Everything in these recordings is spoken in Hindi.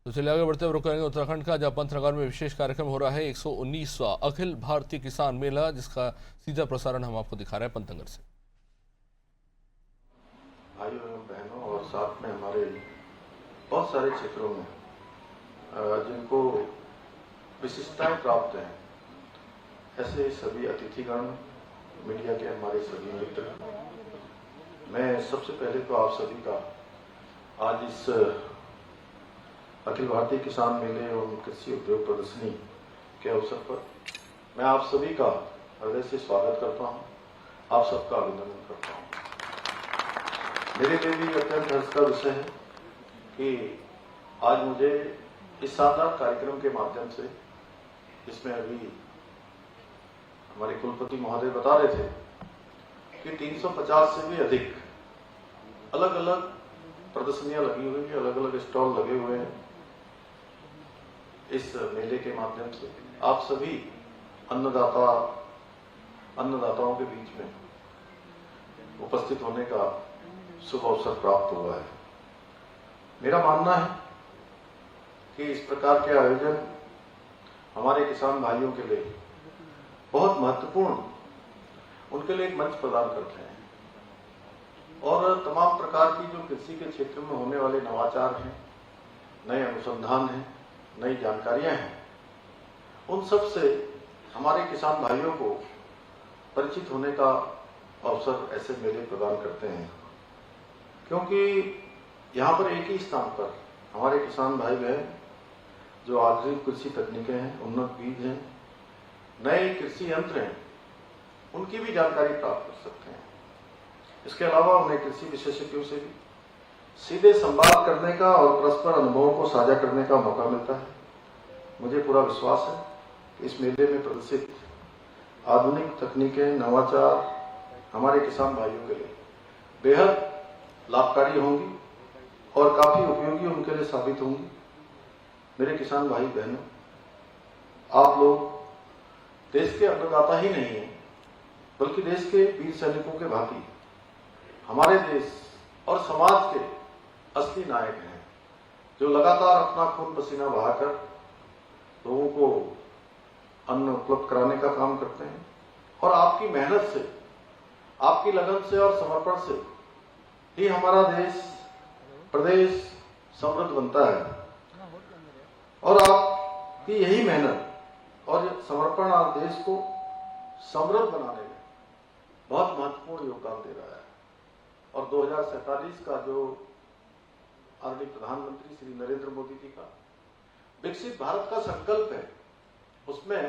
तो चलिए आगे बढ़ते हुए रुकेंगे उत्तराखंड का, जहां पंतनगर में विशेष कार्यक्रम हो रहा है 119वां अखिल भारतीय किसान मेला, जिसका सीधा प्रसारण हम आपको दिखा रहे हैं पंतनगर से। भाइयों एवं बहनों और साथ में हमारे बहुत सारे क्षेत्रों में जिनको विशिष्टताएं प्राप्त हैं, ऐसे सभी अतिथिगण, मीडिया के हमारे सभी मित्र, मैं सबसे पहले तो आप सभी का आज इस अखिल भारतीय किसान मेले एवं कृषि उद्योग प्रदर्शनी के अवसर पर मैं आप सभी का हृदय से स्वागत करता हूं, आप सबका अभिनंदन करता हूं। मेरे लिए भी अत्यंत हर्ष का विषय है कि आज मुझे इस शानदार कार्यक्रम के माध्यम से, जिसमें अभी हमारे कुलपति महोदय बता रहे थे कि 350 से भी अधिक अलग अलग प्रदर्शनियां लगी हुई हैं, अलग अलग स्टॉल लगे हुए हैं। इस मेले के माध्यम से आप सभी अन्नदाताओं के बीच में उपस्थित होने का शुभ अवसर प्राप्त हुआ है। मेरा मानना है कि इस प्रकार के आयोजन हमारे किसान भाइयों के लिए बहुत महत्वपूर्ण, उनके लिए एक मंच प्रदान करते हैं और तमाम प्रकार की जो कृषि के क्षेत्र में होने वाले नवाचार हैं, नए अनुसंधान हैं, नई जानकारियां हैं, उन सब से हमारे किसान भाइयों को परिचित होने का अवसर ऐसे मेले प्रदान करते हैं। क्योंकि यहाँ पर एक ही स्थान पर हमारे किसान भाई बहन जो आधुनिक कृषि तकनीकें हैं, उन्नत बीज हैं, नए कृषि यंत्र हैं, उनकी भी जानकारी प्राप्त कर सकते हैं। इसके अलावा उन्हें कृषि विशेषज्ञों से भी सीधे संवाद करने का और परस्पर अनुभवों को साझा करने का मौका मिलता है। मुझे पूरा विश्वास है कि इस मेले में प्रदर्शित आधुनिक तकनीकें, नवाचार हमारे किसान भाइयों के लिए बेहद लाभकारी होंगी और काफी उपयोगी उनके लिए साबित होंगी। मेरे किसान भाई बहनों, आप लोग देश के अन्नदाता ही नहीं हैं, बल्कि देश के वीर सैनिकों के भांति हमारे देश और समाज के असली नायक हैं, जो लगातार अपना खून पसीना बहाकर लोगों को अन्न उपलब्ध कराने का काम करते हैं। और आपकी मेहनत से, आपकी लगन से और समर्पण से ही हमारा देश, प्रदेश समृद्ध बनता है। और आपकी यही मेहनत और समर्पण आप देश को समृद्ध बनाने में बहुत महत्वपूर्ण योगदान दे रहा है। और 2047 का जो आदरणीय प्रधानमंत्री श्री नरेंद्र मोदी जी का विकसित भारत का संकल्प है, उसमें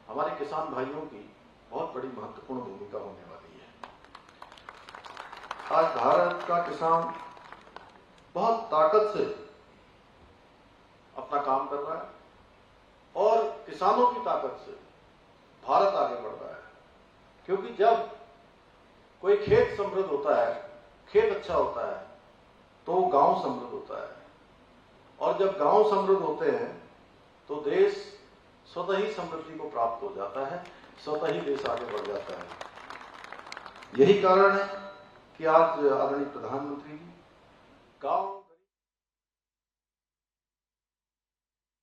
हमारे किसान भाइयों की बहुत बड़ी महत्वपूर्ण भूमिका होने वाली है। आज भारत का किसान बहुत ताकत से अपना काम कर रहा है और किसानों की ताकत से भारत आगे बढ़ रहा है। क्योंकि जब कोई खेत समृद्ध होता है, खेत अच्छा होता है, तो गांव समृद्ध होता है। और जब गांव समृद्ध होते हैं तो देश स्वतः ही समृद्धि को प्राप्त हो जाता है, स्वतः ही देश आगे बढ़ जाता है। यही कारण है कि आज आदरणीय प्रधानमंत्री जी गांव